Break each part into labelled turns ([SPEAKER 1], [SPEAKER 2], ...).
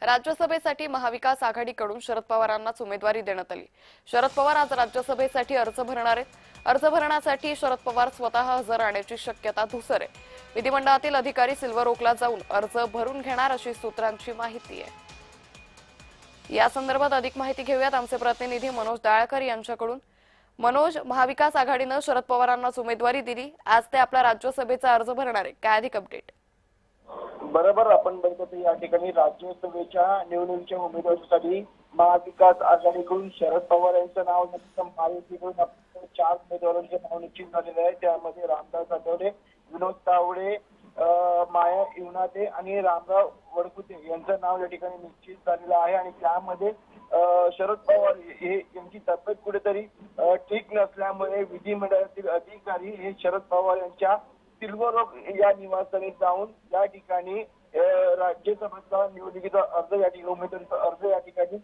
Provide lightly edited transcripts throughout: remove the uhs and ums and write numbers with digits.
[SPEAKER 1] राज्यसभेसाठी महाविकास आघाडीकडून शरद पवारांनाच उमेदवारी देण्यात आली। शरद पवार आज राज्यसभेसाठी अर्ज भरणार आहेत। अर्ज भरण्यासाठी शरद पवार स्वतः हजर राहण्याची शक्यता धुसर आहे। विधिमंडळातील अधिकारी सिल्वर ओकला जाऊन अर्ज भरून घेणार अशी सूत्रांची माहिती आहे। या संदर्भात अधिक माहिती घेऊयात आमचे प्रतिनिधी मनोज दाळकर यांच्याकडून। मनोज, महाविकास आघाडीने शरद पवारांनाच उमेदवारी दिली, आज ते आपला राज्यसभेचा अर्ज भरणार आहे, काय अधिक अपडेट?
[SPEAKER 2] बरोबर, आपण बघतो या ठिकाणी राज्यसभेच्या निवडणुकीच्या उमेदवारीसाठी महाविकास आघाडीकडून शरद पवार यांचं नाव महायुतीकडून 4 उमेदवारांचे नाव निश्चित झालेले आहे। त्यामध्ये रामदास आठवले, विनोद तावडे, माया इवनाते आणि रामराव वडकुते यांचं नाव या ठिकाणी निश्चित झालेलं आहे। आणि त्यामध्ये शरद पवार यांची तब्येत कुठेतरी ठीक नसल्यामुळे विधिमंडळातील अधिकारी हे शरद पवार यांच्या सिल्वर ओक या निवासस्थानी जाऊन या ठिकाणी राज्यसभेचा निवडणुकीचा अर्ज या ठिकाणी उमेदवारीचा अर्ज या ठिकाणी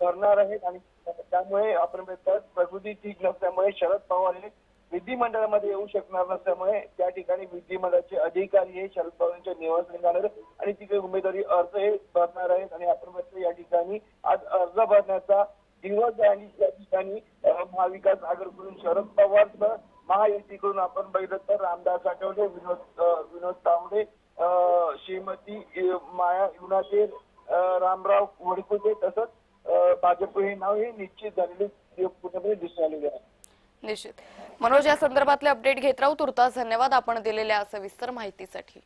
[SPEAKER 2] भरणार आहेत। आणि त्यामुळे आपण प्रकृती ठीक नसल्यामुळे शरद पवार हे विधिमंडळामध्ये येऊ शकणार नसल्यामुळे त्या ठिकाणी विधिमंडळाचे अधिकारी हे शरद पवारांच्या निवासस्थानी जाणार आणि तिथे उमेदवारी अर्ज हे भरणार आहेत। आणि आपण या ठिकाणी आज अर्ज भरण्याचा दिवस आहे आणि या ठिकाणी महाविकास आघाडीकडून शरद पवार महायुतीकडून आपण बघितलं तर रामदास आठवले, विनोद तावडे, श्रीमती माया इवनाते, रामराव वडकुते तसंच भाजप हे नाव हे निश्चित झालेले पूर्णपणे दिसून आलेले आहे।
[SPEAKER 1] निश्चित मनोज, या संदर्भातले अपडेट घेत राहू। तुर्तास धन्यवाद आपण दिलेल्या सविस्तर माहितीसाठी।